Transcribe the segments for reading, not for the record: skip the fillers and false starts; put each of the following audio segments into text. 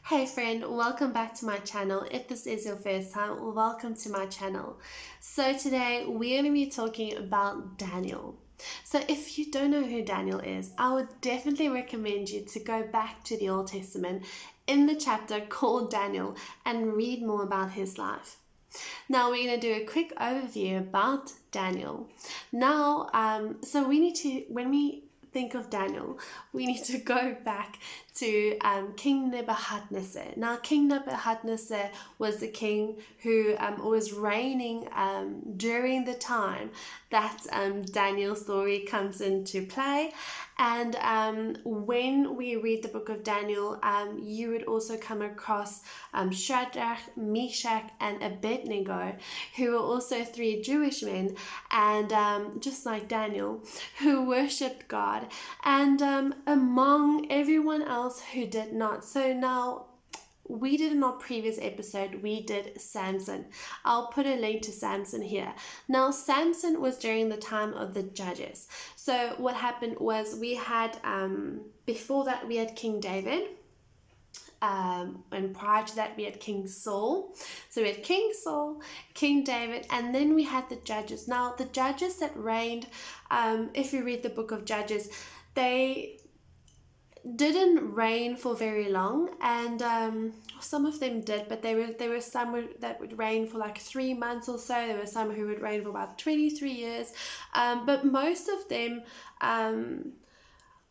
Hey friend, welcome back to my channel. If this is your first time, welcome to my channel. So today we're going to be talking about Daniel. So if you don't know who Daniel is, I would definitely recommend you to go back to the Old Testament in the chapter called Daniel and read more about his life. Now we're going to do a quick overview about Daniel. Now, so we need to, when we think of Daniel, we need to go back to King Nebuchadnezzar. Now, King Nebuchadnezzar was the king who was reigning during the time that Daniel's story comes into play. And when we read the book of Daniel, you would also come across Shadrach, Meshach, and Abednego, who were also three Jewish men, and just like Daniel, who worshipped God, and among everyone else who did not. So now, we did in our previous episode, we did Samson. I'll put a link to Samson here. Now, Samson was during the time of the Judges. So what happened was we had, before that we had King David. And prior to that we had King Saul. So we had King Saul, King David, and then we had the Judges. Now, the Judges that reigned, if you read the book of Judges, they didn't reign for very long, and some of them did, but there were some that would reign for like 3 months or so. There were some who would reign for about 23 years, but most of them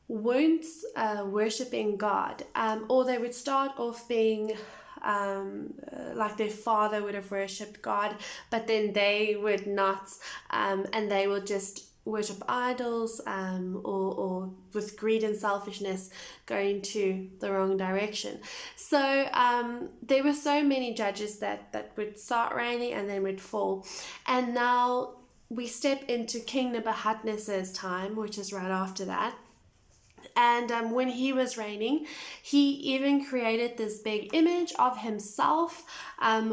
weren't worshipping God, or they would start off being like their father would have worshipped God, but then they would not, and they would just worship idols, or with greed and selfishness going to the wrong direction. So there were so many judges that would start reigning and then would fall. And now we step into King Nebuchadnezzar's time, which is right after that. And when he was reigning, he even created this big image of himself,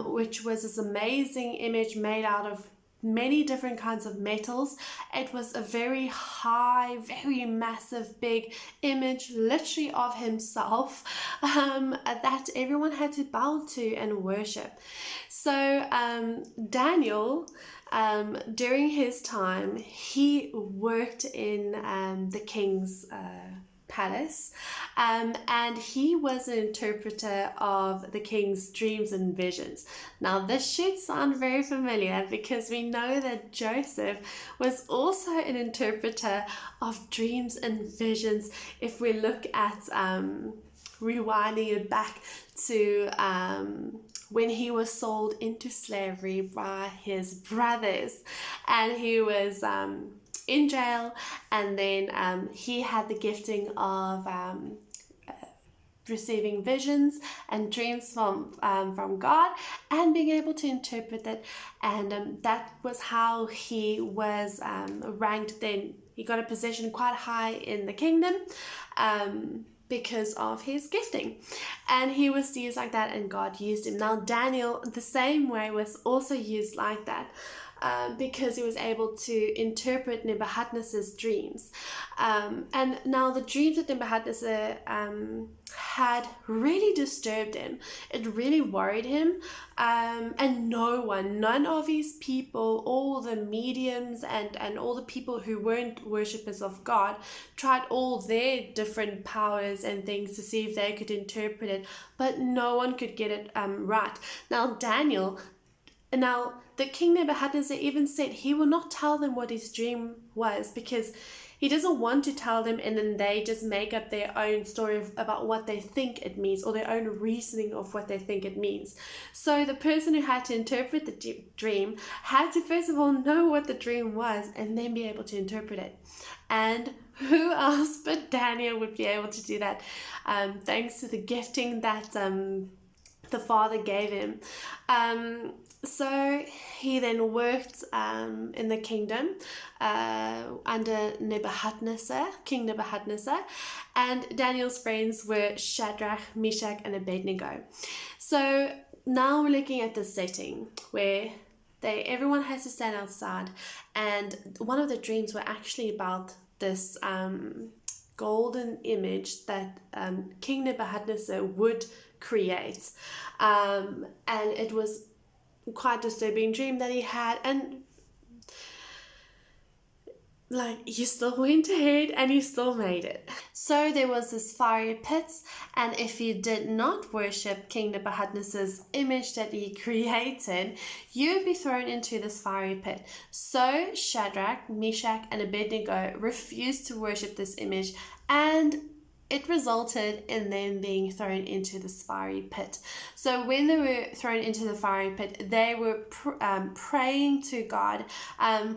which was this amazing image made out of many different kinds of metals. It was a very high, very massive, big image, literally of himself, that everyone had to bow to and worship. So Daniel, during his time, he worked in the king's palace, and he was an interpreter of the king's dreams and visions. Now, this should sound very familiar because we know that Joseph was also an interpreter of dreams and visions. If we look at rewinding it back to when he was sold into slavery by his brothers, and he was in jail, and then he had the gifting of receiving visions and dreams from God, and being able to interpret it, and that was how he was ranked. Then he got a position quite high in the kingdom, because of his gifting, and he was used like that, and God used him. Now, Daniel, the same way, was also used like that, because he was able to interpret Nebuchadnezzar's dreams. And now the dreams that Nebuchadnezzar had really disturbed him. It really worried him. And none of his people, all the mediums and all the people who weren't worshippers of God, tried all their different powers and things to see if they could interpret it, but no one could get it right. Now, the king Nebuchadnezzar even said he will not tell them what his dream was, because he doesn't want to tell them and then they just make up their own story about what they think it means, or their own reasoning of what they think it means. So the person who had to interpret the dream had to first of all know what the dream was and then be able to interpret it. And who else but Daniel would be able to do that, thanks to the gifting that the Father gave him. So he then worked in the kingdom under King Nebuchadnezzar, and Daniel's friends were Shadrach, Meshach, and Abednego. So now we're looking at the setting where everyone has to stand outside, and one of the dreams were actually about this golden image that King Nebuchadnezzar would create. And it was quite a disturbing dream that he had, and like, he still went ahead and he still made it. So there was this fiery pit, and if you did not worship King Nebuchadnezzar's image that he created, you'd be thrown into this fiery pit. So Shadrach, Meshach, and Abednego refused to worship this image, and it resulted in them being thrown into this fiery pit. So when they were thrown into the fiery pit, they were praying to God,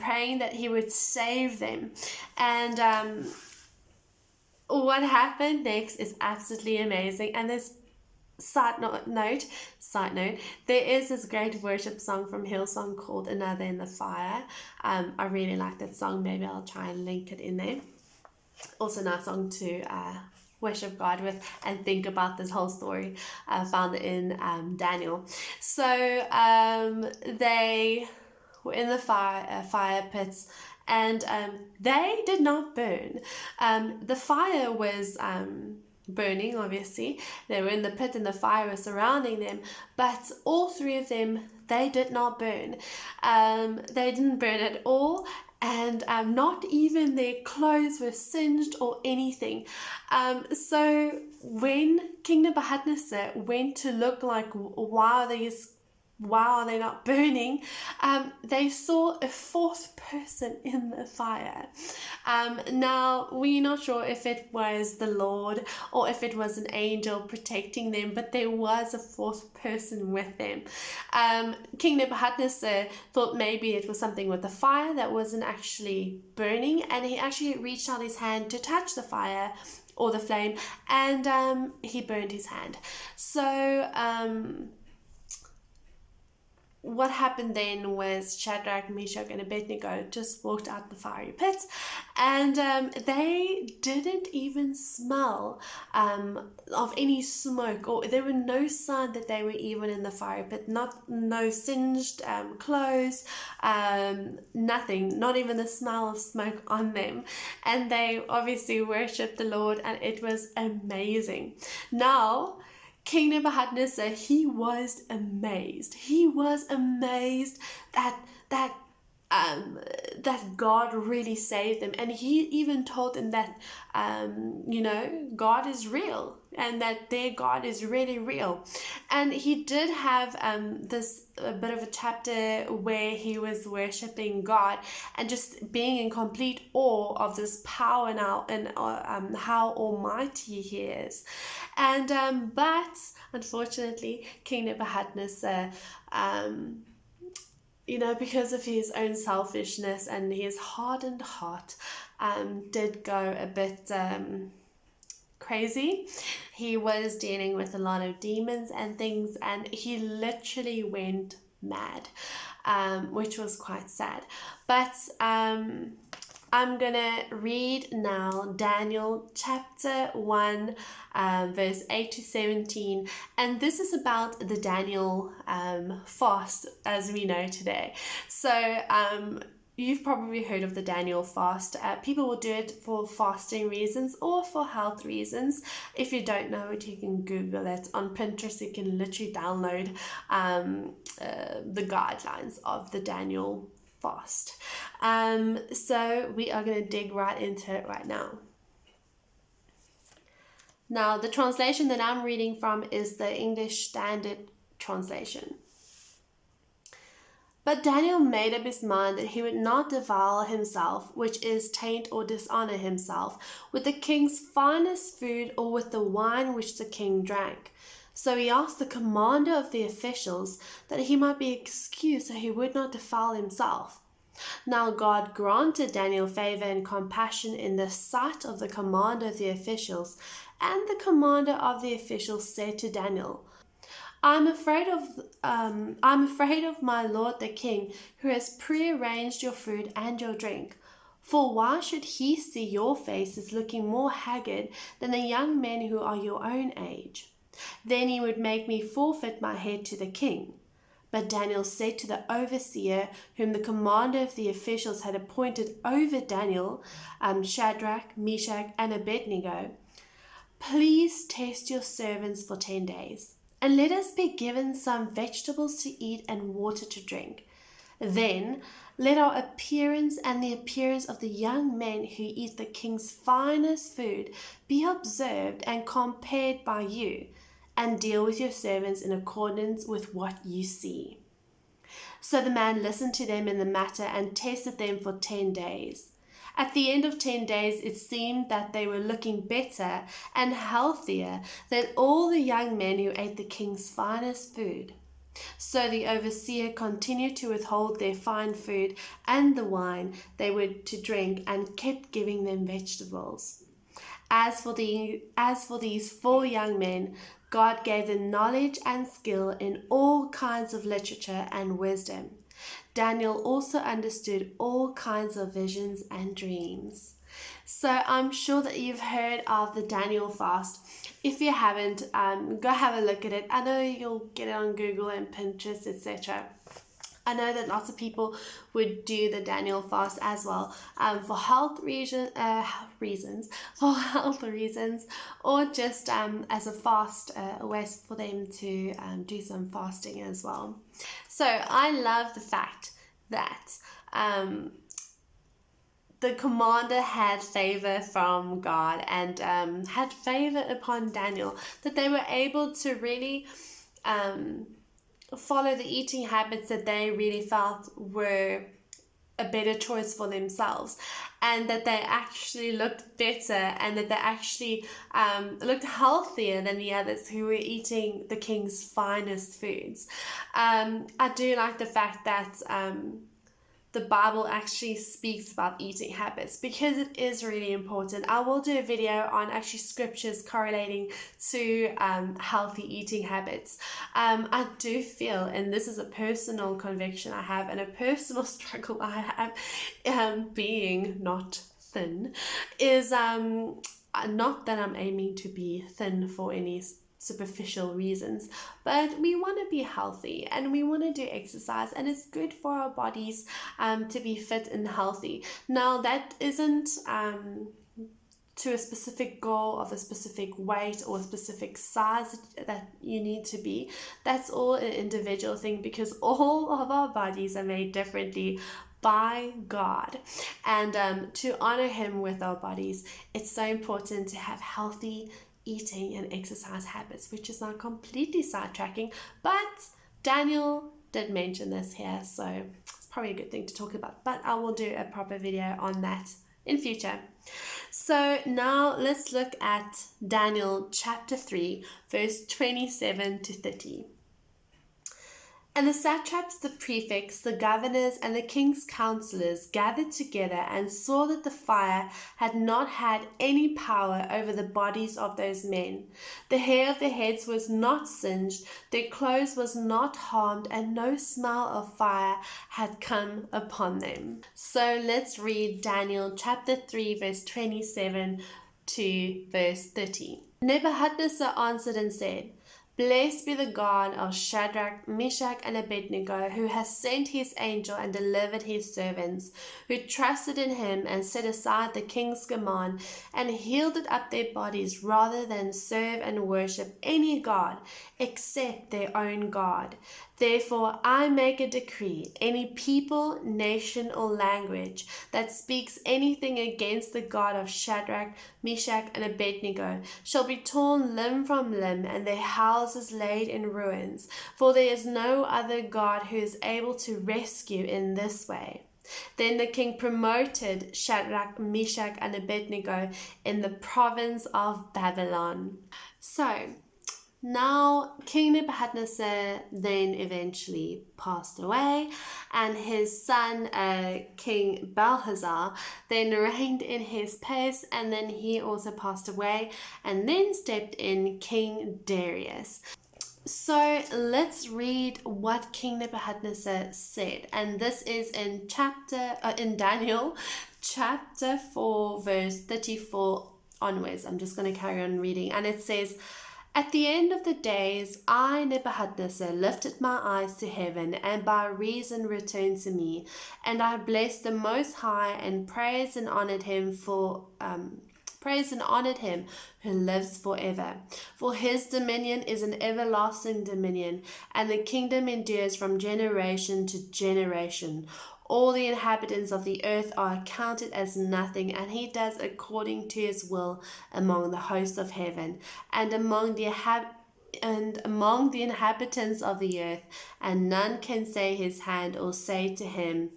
praying that he would save them. And what happened next is absolutely amazing. And this side note, there is this great worship song from Hillsong called Another in the Fire. I really like that song. Maybe I'll try and link it in there. Also a nice song to worship God with and think about this whole story found in Daniel. So they were in the fire pits, and they did not burn. The fire was burning, obviously. They were in the pit and the fire was surrounding them, but all three of them, they did not burn. They didn't burn at all, and not even their clothes were singed or anything. So when King Nebuchadnezzar went to look like, why are they not burning, they saw a fourth person in the fire. Now, we're not sure if it was the Lord or if it was an angel protecting them, but there was a fourth person with them. King Nebuchadnezzar thought maybe it was something with the fire that wasn't actually burning, and he actually reached out his hand to touch the fire or the flame, and he burned his hand. So what happened then was Shadrach, Meshach, and Abednego just walked out the fiery pit, and they didn't even smell of any smoke, or there were no sign that they were even in the fiery pit. No singed clothes, nothing, not even the smell of smoke on them. And they obviously worshipped the Lord, and it was amazing. Now, King Nebuchadnezzar, he was amazed. He was amazed that God really saved them, and he even told them that God is real, and that their God is really real. And he did have a bit of a chapter where he was worshiping God and just being in complete awe of this power now, and how almighty he is. And but unfortunately, King Nebuchadnezzar, because of his own selfishness and his hardened heart, did go a bit crazy. He was dealing with a lot of demons and things, and he literally went mad, which was quite sad. But I'm gonna read now Daniel chapter 1, verse 8 to 17, and this is about the Daniel fast as we know today. So you've probably heard of the Daniel fast. People will do it for fasting reasons or for health reasons. If you don't know it, you can Google it. On Pinterest, you can literally download the guidelines of the Daniel fast. So we are going to dig right into it right now. Now, the translation that I'm reading from is the English Standard Translation. But Daniel made up his mind that he would not defile himself, which is taint or dishonor himself, with the king's finest food or with the wine which the king drank. So he asked the commander of the officials that he might be excused so he would not defile himself. Now God granted Daniel favor and compassion in the sight of the commander of the officials, and the commander of the officials said to Daniel, I'm afraid of my lord the king, who has prearranged your food and your drink. For why should he see your faces looking more haggard than the young men who are your own age? Then he would make me forfeit my head to the king. But Daniel said to the overseer, whom the commander of the officials had appointed over Daniel, Shadrach, Meshach, and Abednego, "Please test your servants for 10 days, and let us be given some vegetables to eat and water to drink. Then let our appearance and the appearance of the young men who eat the king's finest food be observed and compared by you, and deal with your servants in accordance with what you see." So the man listened to them in the matter and tested them for 10 days. At the end of 10 days, it seemed that they were looking better and healthier than all the young men who ate the king's finest food. So the overseer continued to withhold their fine food and the wine they were to drink, and kept giving them vegetables. As for these 4 young men, God gave them knowledge and skill in all kinds of literature and wisdom. Daniel also understood all kinds of visions and dreams. So I'm sure that you've heard of the Daniel fast. If you haven't, go have a look at it. I know you'll get it on Google and Pinterest, etc. I know that lots of people would do the Daniel fast as well, for health reasons, or just as a fast, a way for them to do some fasting as well. So I love the fact that the commander had favor from God and had favor upon Daniel, that they were able to really follow the eating habits that they really felt were a better choice for themselves, and that they actually looked better, and that they actually looked healthier than the others who were eating the king's finest foods. I do like the fact that the Bible actually speaks about eating habits, because it is really important. I will do a video on actually scriptures correlating to healthy eating habits. I do feel, and this is a personal conviction I have and a personal struggle I have, being not thin, is not that I'm aiming to be thin for any superficial reasons, but we want to be healthy and we want to do exercise, and it's good for our bodies to be fit and healthy. Now, that isn't to a specific goal of a specific weight or a specific size that you need to be. That's all an individual thing, because all of our bodies are made differently by God, and to honor Him with our bodies, it's so important to have healthy eating and exercise habits, which is not completely sidetracking, but Daniel did mention this here, so it's probably a good thing to talk about, but I will do a proper video on that in future. So now let's look at Daniel chapter 3, verse 27 to 30. And the satraps, the prefects, the governors, and the king's counselors gathered together and saw that the fire had not had any power over the bodies of those men. The hair of their heads was not singed, their clothes was not harmed, and no smell of fire had come upon them. So let's read Daniel chapter 3, verse 27 to verse 30. Nebuchadnezzar answered and said, "Blessed be the God of Shadrach, Meshach, and Abednego, who has sent his angel and delivered his servants, who trusted in him and set aside the king's command and yielded up their bodies rather than serve and worship any god except their own God. Therefore I make a decree, any people, nation, or language that speaks anything against the God of Shadrach, Meshach, and Abednego shall be torn limb from limb, and their houses laid in ruins, for there is no other God who is able to rescue in this way." Then the king promoted Shadrach, Meshach, and Abednego in the province of Babylon. So, now, King Nebuchadnezzar then eventually passed away, and his son, King Belshazzar, then reigned in his place, and then he also passed away, and then stepped in King Darius. So let's read what King Nebuchadnezzar said, and this is in Daniel chapter 4, verse 34 onwards. I'm just going to carry on reading, and it says, At the end of the days, I, Nebuchadnezzar, lifted my eyes to heaven, and by reason returned to me, and I blessed the Most High, and praised and honored him who lives forever. For his dominion is an everlasting dominion, and the kingdom endures from generation to generation. All the inhabitants of the earth are counted as nothing, and he does according to his will among the hosts of heaven, and among the inhabitants of the earth, and none can stay his hand or say to him,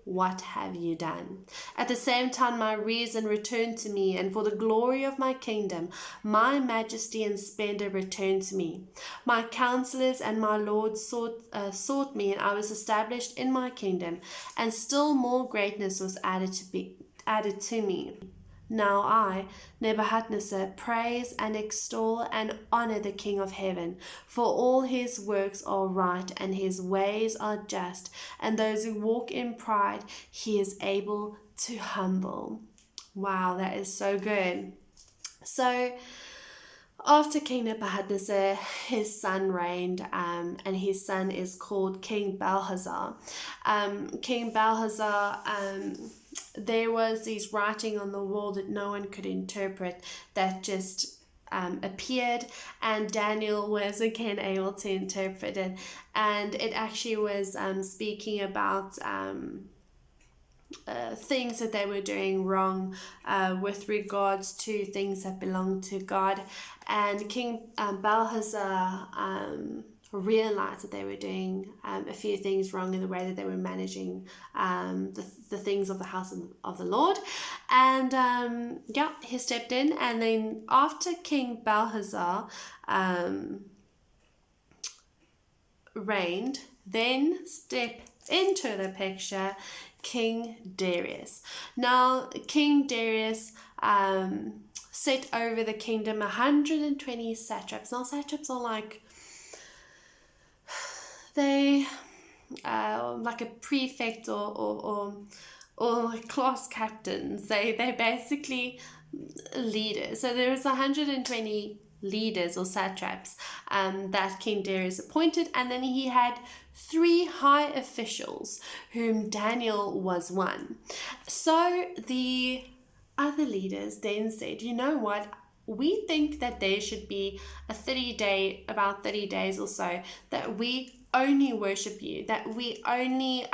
what have you done? At the same time, my reason returned to me, and for the glory of my kingdom, my majesty and splendor returned to me. My counselors and my lords sought me, and I was established in my kingdom, and still more greatness was added to me. Now I, Nebuchadnezzar, praise and extol and honor the King of heaven, for all his works are right and his ways are just, and those who walk in pride he is able to humble. Wow, that is so good. So after King Nebuchadnezzar, his son reigned, and his son is called King Belshazzar. King Belshazzar, there was these writing on the wall that no one could interpret that just appeared, and Daniel was again able to interpret it, and it actually was speaking about things that they were doing wrong with regards to things that belong to God. And King Belshazzar realized that they were doing a few things wrong in the way that they were managing the things of the house of the Lord. And he stepped in. And then after King Belshazzar reigned, then stepped into the picture King Darius. Now, King Darius set over the kingdom 120 satraps. Now, satraps are like, they like a prefect or like class captains. They basically leaders. So there was 120 leaders or satraps that King Darius appointed, and then he had 3 high officials, whom Daniel was one. So the other leaders then said, you know what, we think that there should be about 30 days or so, that we only worship you, that we only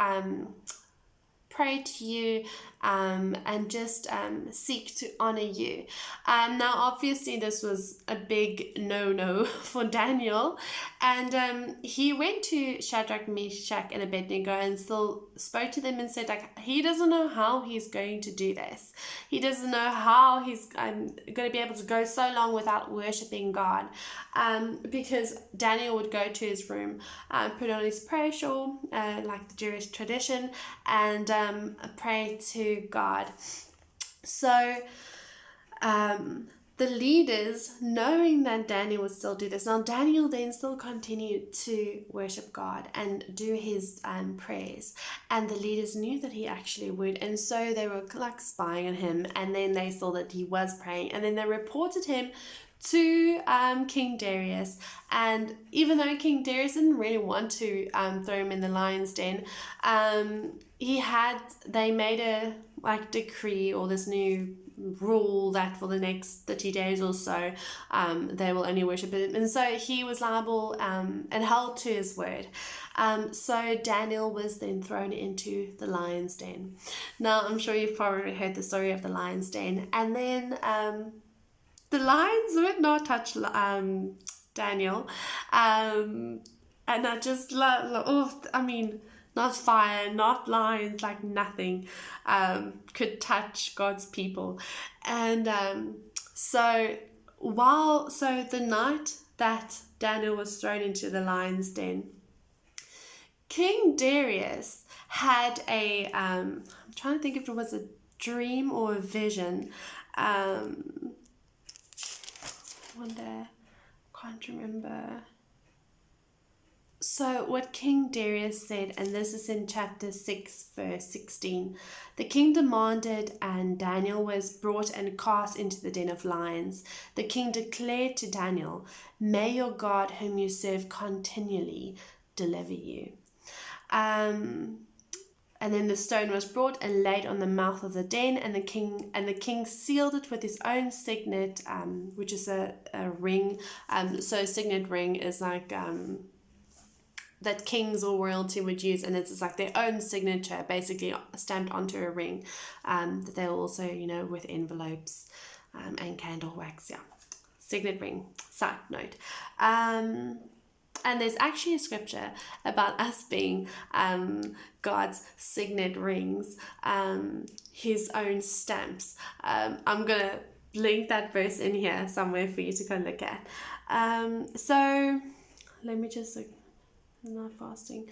pray to you and just seek to honor you. Now, obviously, this was a big no-no for Daniel, and he went to Shadrach, Meshach, and Abednego and still spoke to them and said, like, he doesn't know how he's going to do this. He doesn't know how he's going to be able to go so long without worshiping God, because Daniel would go to his room, put on his prayer shawl, like the Jewish tradition, and pray to God. So the leaders, knowing that Daniel would still do this, now Daniel then still continued to worship God and do his prayers, and the leaders knew that he actually would, and so they were like spying on him, and then they saw that he was praying, and then they reported him to King Darius. And even though King Darius didn't really want to throw him in the lion's den, they made a decree, or this new rule, that for the next 30 days or so they will only worship him, and so he was liable and held to his word. So Daniel was then thrown into the lion's den. Now, I'm sure you've probably heard the story of the lion's den, and then the lions would not touch Daniel, and I just not fire, not lions, like nothing could touch God's people. And so the night that Daniel was thrown into the lion's den, King Darius had I'm trying to think if it was a dream or a vision. Can't remember. So what King Darius said, and this is in chapter 6, verse 16, the king demanded, and Daniel was brought and cast into the den of lions. The king declared to Daniel, "May your God, whom you serve continually, deliver you." And then the stone was brought and laid on the mouth of the den, and the king sealed it with his own signet, which is a ring. So a signet ring is like that kings or royalty would use, and it's like their own signature, basically stamped onto a ring. That they'll also, with envelopes and candle wax. Yeah, signet ring. Side note. And there's actually a scripture about us being God's signet rings, his own stamps. I'm going to link that verse in here somewhere for you to go look at. So let me just look. I'm not fasting.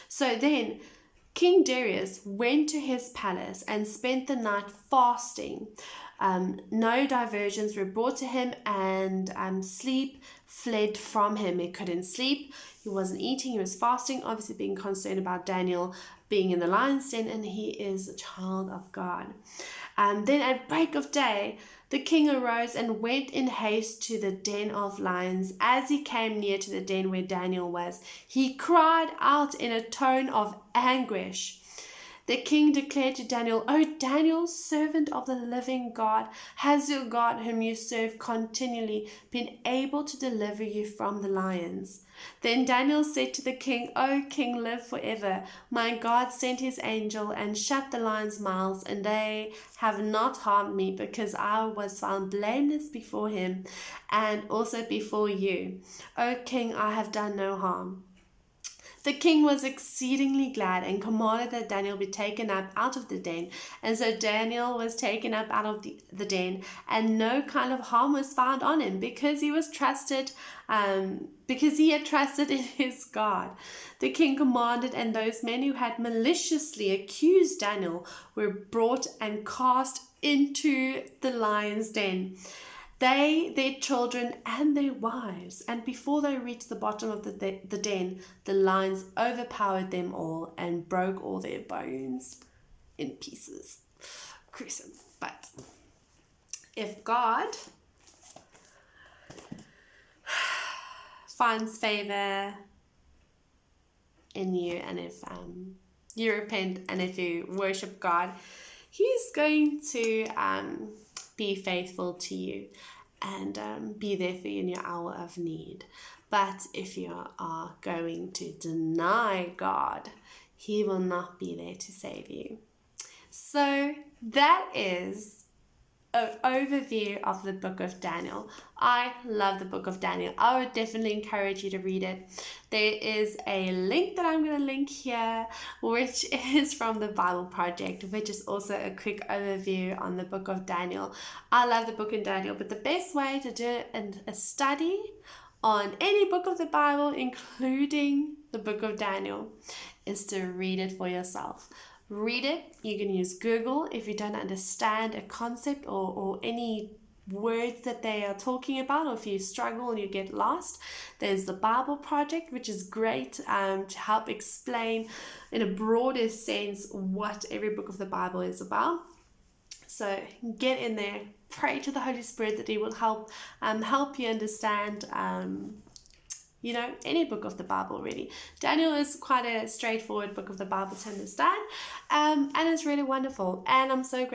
So then King Darius went to his palace and spent the night fasting. No diversions were brought to him, and sleep fled from him. He couldn't sleep. He wasn't eating. He was fasting, obviously being concerned about Daniel being in the lion's den, and he is a child of God. Then at break of day, the king arose and went in haste to the den of lions. As he came near to the den where Daniel was, he cried out in a tone of anguish. The king declared to Daniel, "O Daniel, servant of the living God, has your God, whom you serve continually, been able to deliver you from the lions?" Then Daniel said to the king, "O king, live forever. My God sent his angel and shut the lions' mouths, and they have not harmed me, because I was found blameless before him and also before you. O king, I have done no harm." The king was exceedingly glad and commanded that Daniel be taken up out of the den. And so Daniel was taken up out of the den, and no kind of harm was found on him, because he had trusted in his God. The king commanded, and those men who had maliciously accused Daniel were brought and cast into the lion's den, they, their children, and their wives. And before they reached the bottom of the den, the lions overpowered them all and broke all their bones in pieces. Gruesome. But if God finds favor in you, and if you repent and if you worship God, he's going to be faithful to you and be there for you in your hour of need. But if you are going to deny God, he will not be there to save you. So that is an overview of the book of Daniel. I love the book of Daniel. I would definitely encourage you to read it. There is a link that I'm going to link here, which is from the Bible Project, which is also a quick overview on the book of Daniel. I love the book of Daniel, but the best way to do a study on any book of the Bible, including the book of Daniel, is to read it for yourself. Read it. You can use Google if you don't understand a concept or any words that they are talking about, or if you struggle and you get lost. There's the Bible Project, which is great to help explain in a broader sense what every book of the Bible is about. So get in there, pray to the Holy Spirit that he will help you understand any book of the Bible, really. Daniel is quite a straightforward book of the Bible to understand, and it's really wonderful. And I'm so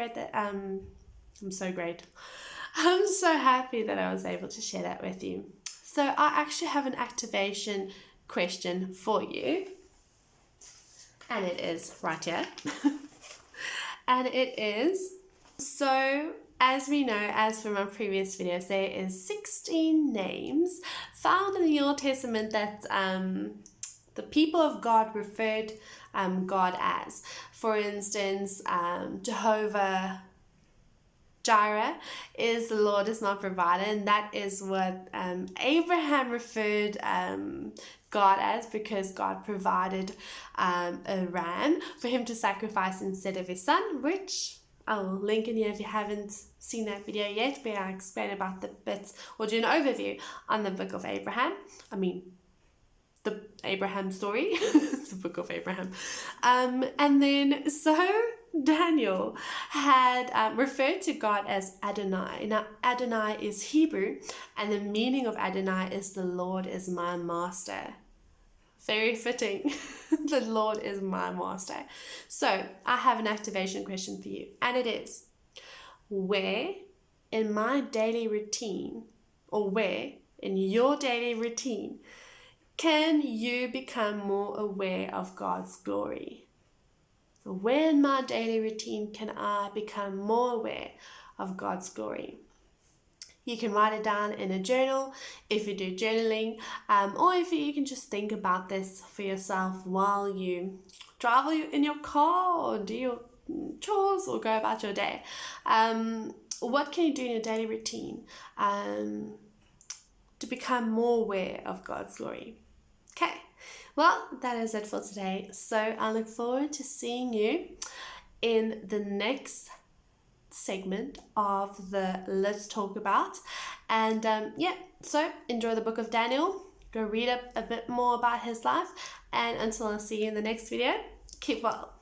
happy that I was able to share that with you. So I actually have an activation question for you, and it is right here. And it is, so as we know, as from our previous videos, there is 16 names found in the Old Testament that the people of God referred God as. For instance, Jehovah Jireh is the Lord is my provider, and that is what Abraham referred God as, because God provided a ram for him to sacrifice instead of his son, which I'll link in here if you haven't seen that video yet, where I explain about the bits or do an overview on the book of Abraham. The Abraham story, the book of Abraham. And then so Daniel had referred to God as Adonai. Now Adonai is Hebrew, and the meaning of Adonai is the Lord is my master. Very fitting. The Lord is my master. So I have an activation question for you, and it is, where in my daily routine, or where in your daily routine, can you become more aware of God's glory? Where in my daily routine can I become more aware of God's glory? You can write it down in a journal if you do journaling, or if you can just think about this for yourself while you drive in your car or do your chores or go about your day. What can you do in your daily routine to become more aware of God's glory? Okay, well, that is it for today. So I look forward to seeing you in the next segment of the Let's Talk About. And so enjoy the book of Daniel. Go read up a bit more about his life. And until I see you in the next video, keep well.